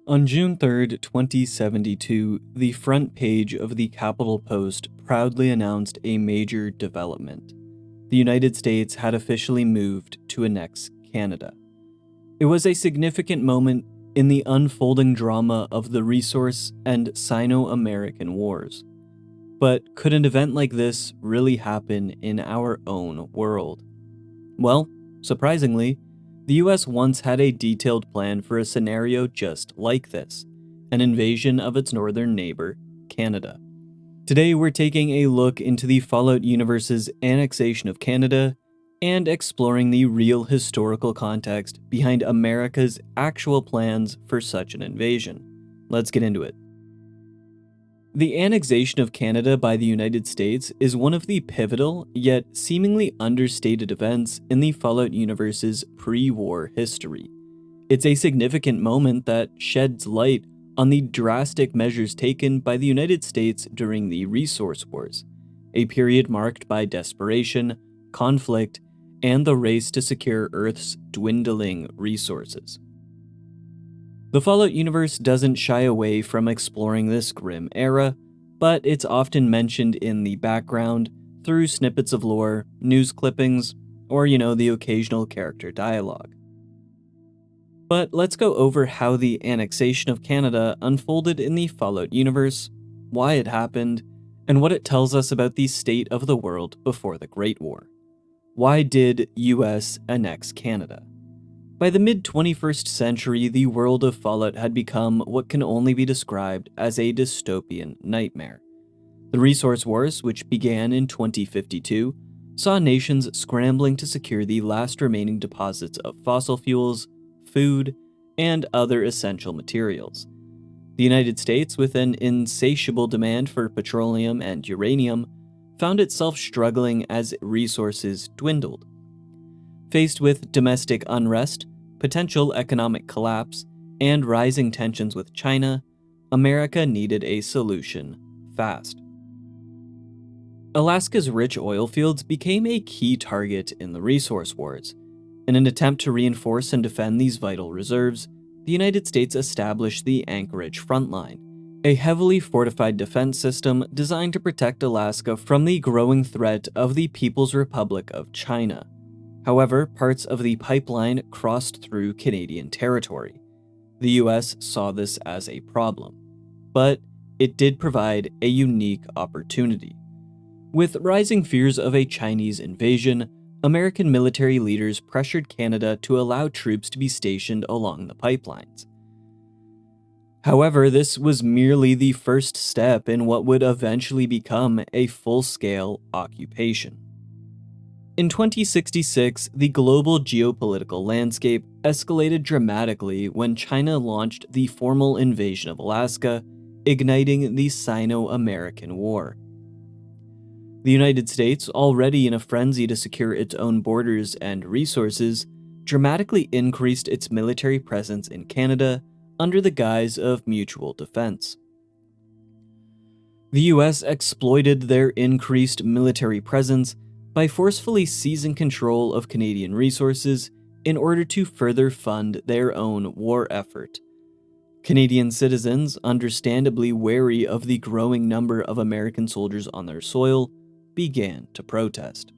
On June 3rd, 2072, the front page of the Capitol Post proudly announced a major development. The United States had officially moved to annex Canada. It was a significant moment in the unfolding drama of the Resource and Sino-American Wars. But could an event like this really happen in our own world? Well, surprisingly, the US once had a detailed plan for a scenario just like this, an invasion of its northern neighbor, Canada. Today we're taking a look into the Fallout universe's annexation of Canada and exploring the real historical context behind America's actual plans for such an invasion. Let's get into it. The annexation of Canada by the United States is one of the pivotal, yet seemingly understated events in the Fallout universe's pre-war history. It's a significant moment that sheds light on the drastic measures taken by the United States during the Resource Wars, a period marked by desperation, conflict, and the race to secure Earth's dwindling resources. The Fallout universe doesn't shy away from exploring this grim era, but it's often mentioned in the background through snippets of lore, news clippings, or the occasional character dialogue. But let's go over how the annexation of Canada unfolded in the Fallout universe, why it happened, and what it tells us about the state of the world before the Great War. Why did US annex Canada? By the mid-21st century, the world of Fallout had become what can only be described as a dystopian nightmare. The Resource Wars, which began in 2052, saw nations scrambling to secure the last remaining deposits of fossil fuels, food, and other essential materials. The United States, with an insatiable demand for petroleum and uranium, found itself struggling as resources dwindled. Faced with domestic unrest, potential economic collapse, and rising tensions with China, America needed a solution fast. Alaska's rich oil fields became a key target in the Resource Wars. In an attempt to reinforce and defend these vital reserves, the United States established the Anchorage Front Line, a heavily fortified defense system designed to protect Alaska from the growing threat of the People's Republic of China. However, parts of the pipeline crossed through Canadian territory. The US saw this as a problem, but it did provide a unique opportunity. With rising fears of a Chinese invasion, American military leaders pressured Canada to allow troops to be stationed along the pipelines. However, this was merely the first step in what would eventually become a full-scale occupation. In 2066, the global geopolitical landscape escalated dramatically when China launched the formal invasion of Alaska, igniting the Sino-American War. The United States, already in a frenzy to secure its own borders and resources, dramatically increased its military presence in Canada under the guise of mutual defense. The US exploited their increased military presence by forcefully seizing control of Canadian resources in order to further fund their own war effort. Canadian citizens, understandably wary of the growing number of American soldiers on their soil, began to protest.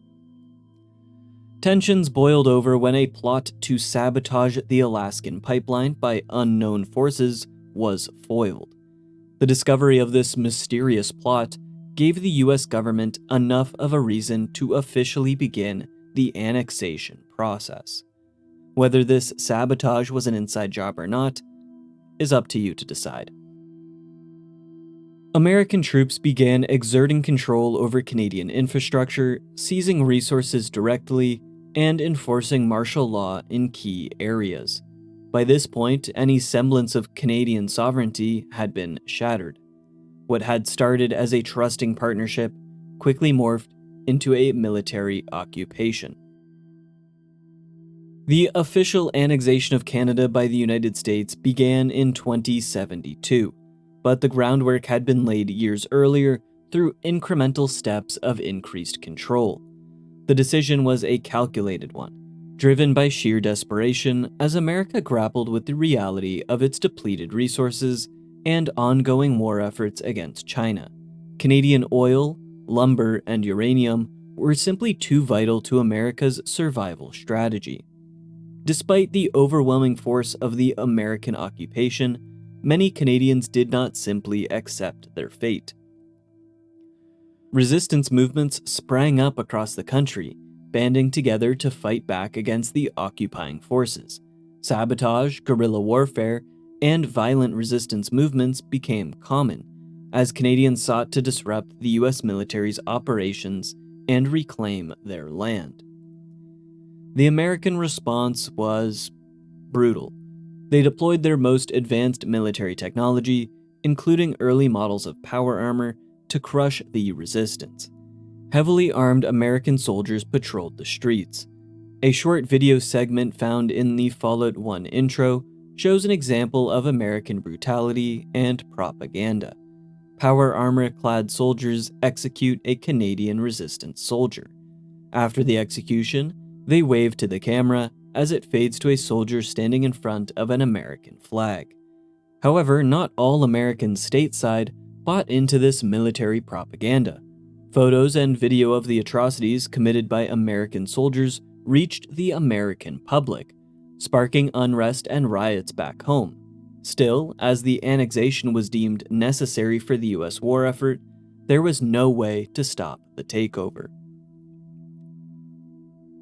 Tensions boiled over when a plot to sabotage the Alaskan pipeline by unknown forces was foiled. The discovery of this mysterious plot gave the US government enough of a reason to officially begin the annexation process. Whether this sabotage was an inside job or not is up to you to decide. American troops began exerting control over Canadian infrastructure, seizing resources directly, and enforcing martial law in key areas. By this point, any semblance of Canadian sovereignty had been shattered. What had started as a trusting partnership quickly morphed into a military occupation. The official annexation of Canada by the United States began in 2072, but the groundwork had been laid years earlier through incremental steps of increased control. The decision was a calculated one. driven by sheer desperation as America grappled with the reality of its depleted resources and ongoing war efforts against China. Canadian oil, lumber, and uranium were simply too vital to America's survival strategy. Despite the overwhelming force of the American occupation, many Canadians did not simply accept their fate. Resistance movements sprang up across the country, banding together to fight back against the occupying forces. Sabotage, guerrilla warfare, and violent resistance movements became common, as Canadians sought to disrupt the US military's operations and reclaim their land. The American response was brutal. They deployed their most advanced military technology, including early models of power armor, to crush the resistance. Heavily armed American soldiers patrolled the streets. A short video segment found in the Fallout 1 intro shows an example of American brutality and propaganda. Power armor-clad soldiers execute a Canadian resistance soldier. After the execution, they wave to the camera as it fades to a soldier standing in front of an American flag. However, not all Americans stateside bought into this military propaganda. Photos and video of the atrocities committed by American soldiers reached the American public, sparking unrest and riots back home. Still, as the annexation was deemed necessary for the US war effort, there was no way to stop the takeover.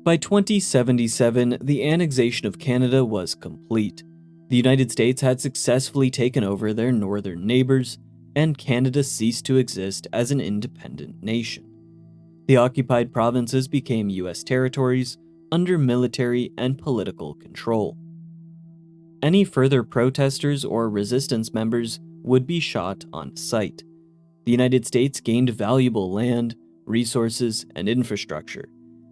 By 2077, the annexation of Canada was complete. The United States had successfully taken over their northern neighbors, and Canada ceased to exist as an independent nation. The occupied provinces became US territories under military and political control. Any further protesters or resistance members would be shot on sight. The United States gained valuable land, resources, and infrastructure,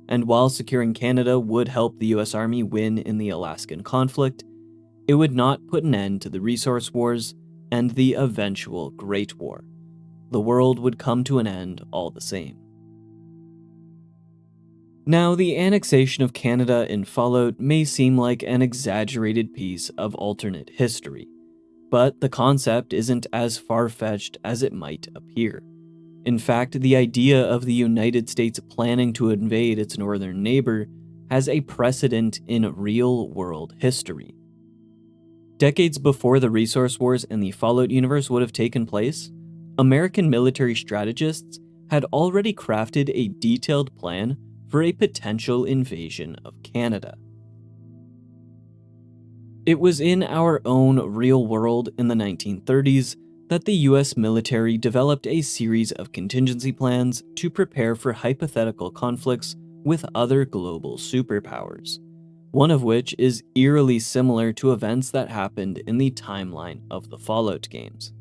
and while securing Canada would help the US Army win in the Alaskan conflict, it would not put an end to the resource wars and the eventual Great War. The world would come to an end all the same. Now, the annexation of Canada in Fallout may seem like an exaggerated piece of alternate history, but the concept isn't as far-fetched as it might appear. In fact, the idea of the United States planning to invade its northern neighbor has a precedent in real-world history. Decades before the resource wars in the Fallout universe would have taken place, American military strategists had already crafted a detailed plan for a potential invasion of Canada. It was in our own real world in the 1930s that the US military developed a series of contingency plans to prepare for hypothetical conflicts with other global superpowers, one of which is eerily similar to events that happened in the timeline of the Fallout games.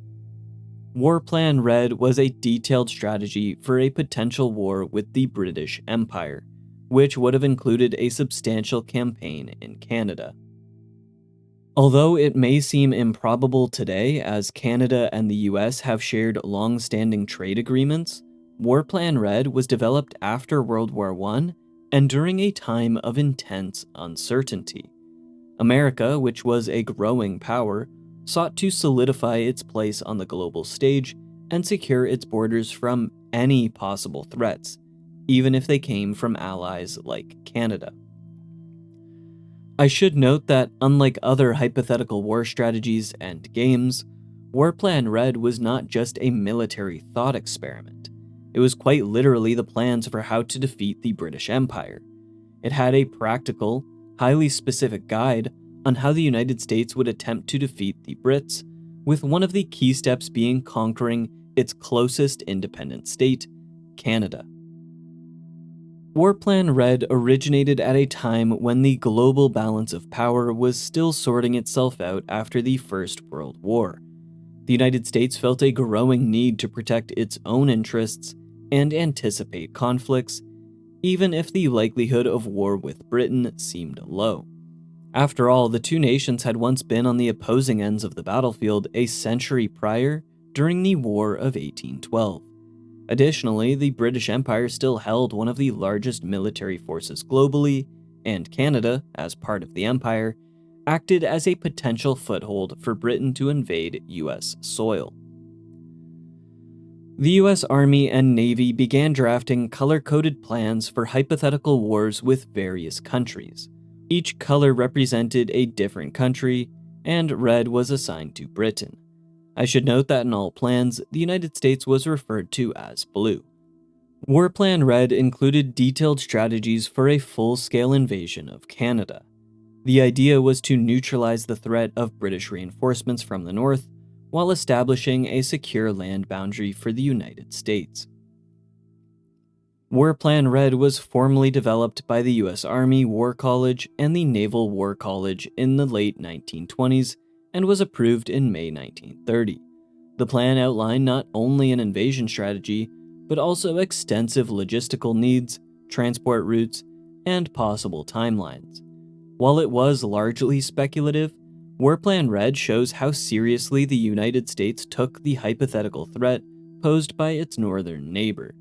War Plan Red was a detailed strategy for a potential war with the British Empire, which would have included a substantial campaign in Canada. Although it may seem improbable today, as Canada and the US have shared long-standing trade agreements, War Plan Red was developed after World War I and during a time of intense uncertainty. America, which was a growing power, sought to solidify its place on the global stage and secure its borders from any possible threats, even if they came from allies like Canada. I should note that, unlike other hypothetical war strategies and games, War Plan Red was not just a military thought experiment. It was quite literally the plans for how to defeat the British Empire. It had a practical, highly specific guide on how the United States would attempt to defeat the Brits, with one of the key steps being conquering its closest independent state, Canada. War Plan Red originated at a time when the global balance of power was still sorting itself out after the First World War. The United States felt a growing need to protect its own interests and anticipate conflicts, even if the likelihood of war with Britain seemed low. After all, the two nations had once been on the opposing ends of the battlefield a century prior during the War of 1812. Additionally, the British Empire still held one of the largest military forces globally and Canada, as part of the Empire, acted as a potential foothold for Britain to invade US soil. The US Army and Navy began drafting color-coded plans for hypothetical wars with various countries. Each color represented a different country, and red was assigned to Britain. I should note that in all plans, the United States was referred to as blue. War Plan Red included detailed strategies for a full-scale invasion of Canada. The idea was to neutralize the threat of British reinforcements from the north, while establishing a secure land boundary for the United States. War Plan Red was formally developed by the U.S. Army War College and the Naval War College in the late 1920s and was approved in May 1930. The plan outlined not only an invasion strategy, but also extensive logistical needs, transport routes, and possible timelines. While it was largely speculative, War Plan Red shows how seriously the United States took the hypothetical threat posed by its northern neighbor.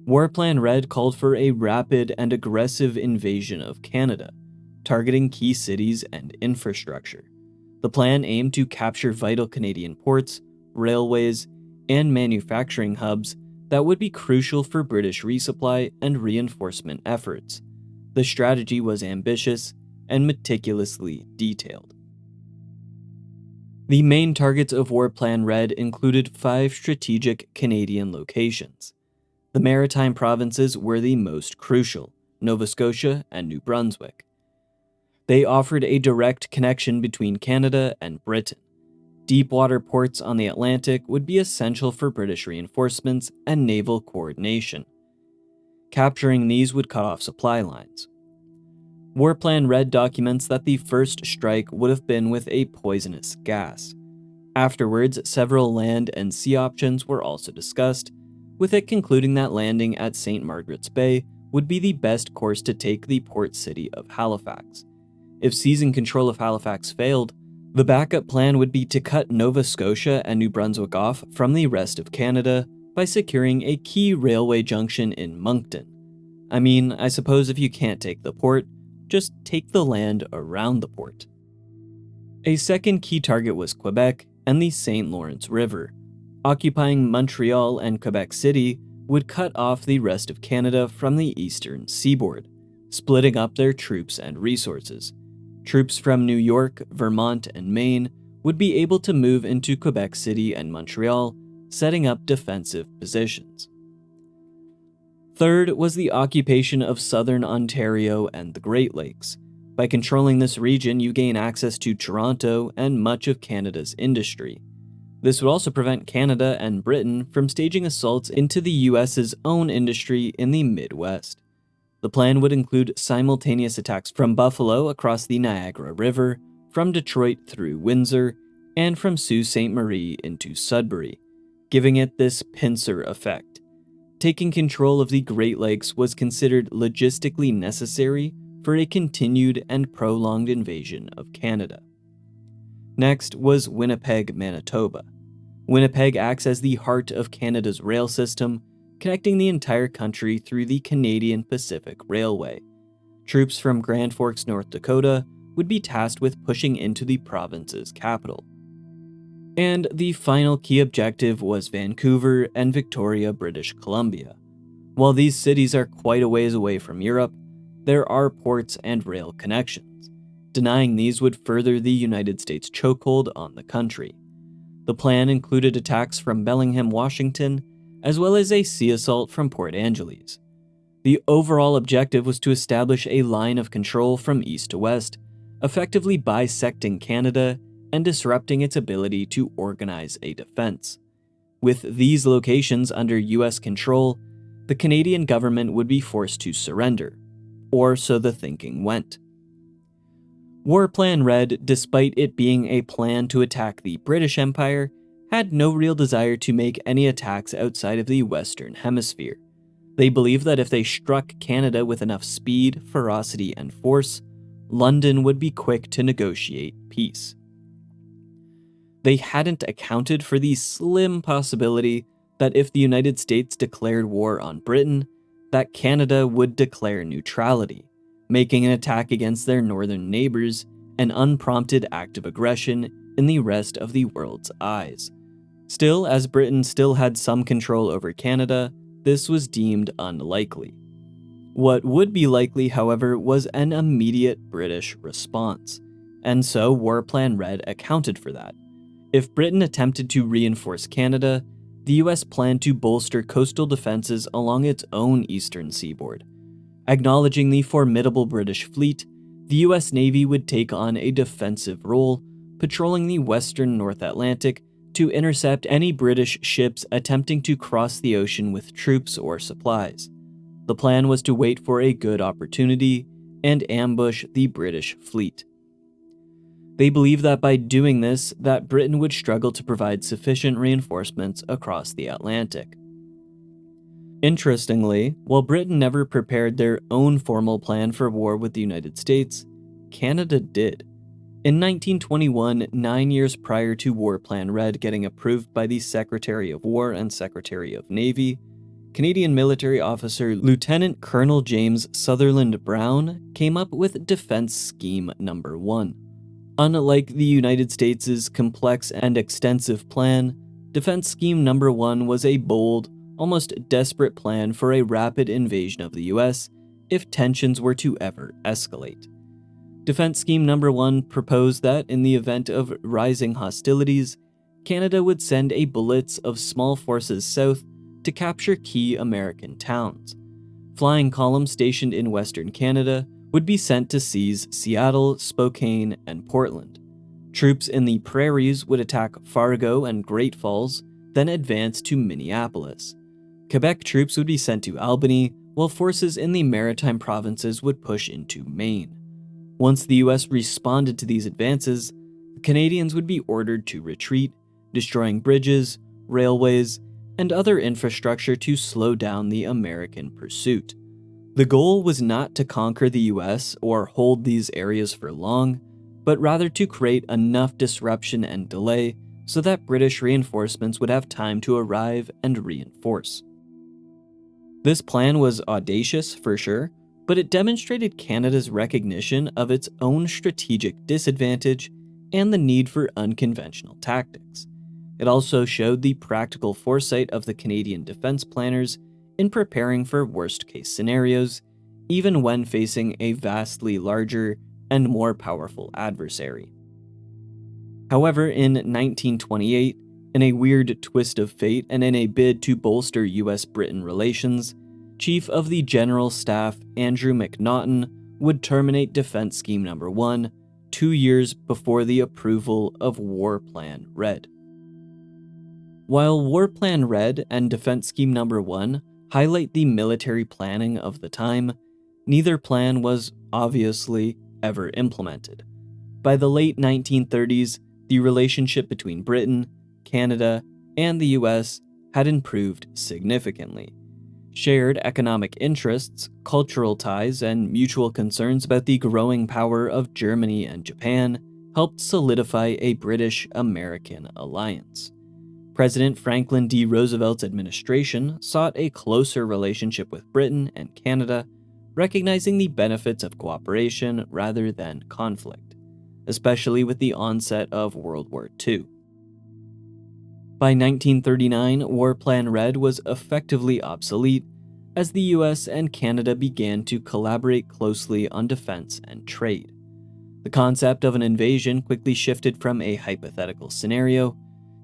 War Plan Red called for a rapid and aggressive invasion of Canada, targeting key cities and infrastructure. The plan aimed to capture vital Canadian ports, railways, and manufacturing hubs that would be crucial for British resupply and reinforcement efforts. The strategy was ambitious and meticulously detailed. The main targets of War Plan Red included 5 strategic Canadian locations. The Maritime provinces were the most crucial, Nova Scotia and New Brunswick. They offered a direct connection between Canada and Britain. Deep-water ports on the Atlantic would be essential for British reinforcements and naval coordination. Capturing these would cut off supply lines. War Plan Red documents that the first strike would have been with a poisonous gas. Afterwards, several land and sea options were also discussed, with it concluding that landing at St. Margaret's Bay would be the best course to take the port city of Halifax. If seizing control of Halifax failed, the backup plan would be to cut Nova Scotia and New Brunswick off from the rest of Canada by securing a key railway junction in Moncton. I mean, I suppose if you can't take the port, just take the land around the port. A second key target was Quebec and the St. Lawrence River. Occupying Montreal and Quebec City would cut off the rest of Canada from the eastern seaboard, splitting up their troops and resources. Troops from New York, Vermont, and Maine would be able to move into Quebec City and Montreal, setting up defensive positions. Third was the occupation of southern Ontario and the Great Lakes. By controlling this region, you gain access to Toronto and much of Canada's industry. This would also prevent Canada and Britain from staging assaults into the US's own industry in the Midwest. The plan would include simultaneous attacks from Buffalo across the Niagara River, from Detroit through Windsor, and from Sault Ste. Marie into Sudbury, giving it this pincer effect. Taking control of the Great Lakes was considered logistically necessary for a continued and prolonged invasion of Canada. Next was Winnipeg, Manitoba. Winnipeg acts as the heart of Canada's rail system, connecting the entire country through the Canadian Pacific Railway. Troops from Grand Forks, North Dakota, would be tasked with pushing into the province's capital. And the final key objective was Vancouver and Victoria, British Columbia. While these cities are quite a ways away from Europe, there are ports and rail connections. Denying these would further the United States chokehold on the country. The plan included attacks from Bellingham, Washington, as well as a sea assault from Port Angeles. The overall objective was to establish a line of control from east to west, effectively bisecting Canada and disrupting its ability to organize a defense. With these locations under US control, the Canadian government would be forced to surrender, or so the thinking went. War Plan Red, despite it being a plan to attack the British Empire, had no real desire to make any attacks outside of the Western Hemisphere. They believed that if they struck Canada with enough speed, ferocity, and force, London would be quick to negotiate peace. They hadn't accounted for the slim possibility that if the United States declared war on Britain, that Canada would declare neutrality. making an attack against their northern neighbors an unprompted act of aggression in the rest of the world's eyes. Still, as Britain still had some control over Canada, this was deemed unlikely. What would be likely, however, was an immediate British response, and so War Plan Red accounted for that. If Britain attempted to reinforce Canada, the US planned to bolster coastal defenses along its own eastern seaboard. Acknowledging the formidable British fleet, the US Navy would take on a defensive role, patrolling the western North Atlantic to intercept any British ships attempting to cross the ocean with troops or supplies. The plan was to wait for a good opportunity and ambush the British fleet. They believed that by doing this, that Britain would struggle to provide sufficient reinforcements across the Atlantic. Interestingly, while Britain never prepared their own formal plan for war with the United States, Canada did. In 1921, 9 years prior to War Plan Red getting approved by the Secretary of War and Secretary of Navy, Canadian military officer Lieutenant Colonel James Sutherland Brown came up with Defense Scheme No. 1. Unlike the United States' complex and extensive plan, Defense Scheme No. 1 was a bold, almost desperate plan for a rapid invasion of the US if tensions were to ever escalate. Defense Scheme No. 1 proposed that, in the event of rising hostilities, Canada would send a blitz of small forces south to capture key American towns. Flying columns stationed in Western Canada would be sent to seize Seattle, Spokane, and Portland. Troops in the prairies would attack Fargo and Great Falls, then advance to Minneapolis. Quebec troops would be sent to Albany, while forces in the maritime provinces would push into Maine. Once the US responded to these advances, the Canadians would be ordered to retreat, destroying bridges, railways, and other infrastructure to slow down the American pursuit. The goal was not to conquer the US or hold these areas for long, but rather to create enough disruption and delay so that British reinforcements would have time to arrive and reinforce. This plan was audacious, for sure, but it demonstrated Canada's recognition of its own strategic disadvantage and the need for unconventional tactics. It also showed the practical foresight of the Canadian defense planners in preparing for worst-case scenarios, even when facing a vastly larger and more powerful adversary. However, in 1928, in a weird twist of fate and in a bid to bolster US-Britain relations, Chief of the General Staff Andrew McNaughton would terminate Defense Scheme No. 1 2 years before the approval of War Plan Red. While War Plan Red and Defense Scheme No. 1 highlight the military planning of the time, neither plan was, obviously, ever implemented. By the late 1930s, the relationship between Britain, Canada, and the US had improved significantly. Shared economic interests, cultural ties, and mutual concerns about the growing power of Germany and Japan helped solidify a British-American alliance. President Franklin D. Roosevelt's administration sought a closer relationship with Britain and Canada, recognizing the benefits of cooperation rather than conflict, especially with the onset of World War II. By 1939, War Plan Red was effectively obsolete as the US and Canada began to collaborate closely on defense and trade. The concept of an invasion quickly shifted from a hypothetical scenario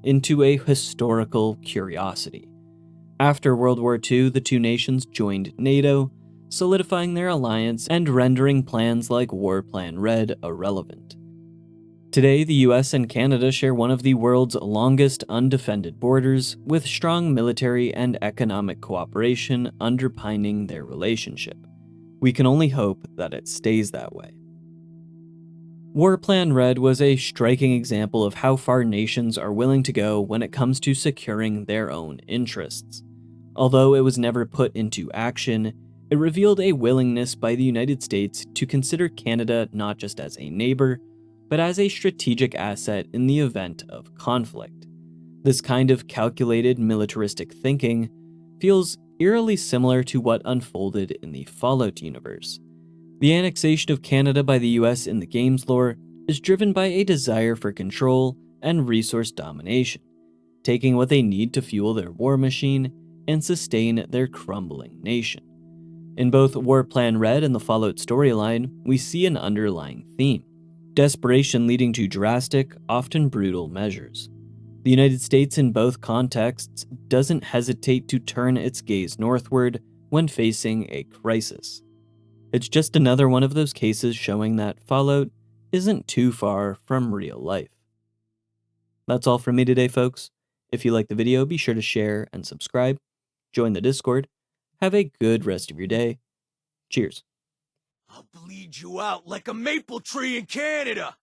into a historical curiosity. After World War II, the two nations joined NATO, solidifying their alliance and rendering plans like War Plan Red irrelevant. Today, the US and Canada share one of the world's longest undefended borders, with strong military and economic cooperation underpinning their relationship. We can only hope that it stays that way. War Plan Red was a striking example of how far nations are willing to go when it comes to securing their own interests. Although it was never put into action, it revealed a willingness by the United States to consider Canada not just as a neighbor, but as a strategic asset in the event of conflict. This kind of calculated militaristic thinking feels eerily similar to what unfolded in the Fallout universe. The annexation of Canada by the US in the game's lore is driven by a desire for control and resource domination, taking what they need to fuel their war machine and sustain their crumbling nation. In both War Plan Red and the Fallout storyline, we see an underlying theme: desperation leading to drastic, often brutal measures. The United States in both contexts doesn't hesitate to turn its gaze northward when facing a crisis. It's just another one of those cases showing that Fallout isn't too far from real life. That's all from me today, folks. If you liked the video, be sure to share and subscribe. Join the Discord. Have a good rest of your day. Cheers. I'll bleed you out like a maple tree in Canada!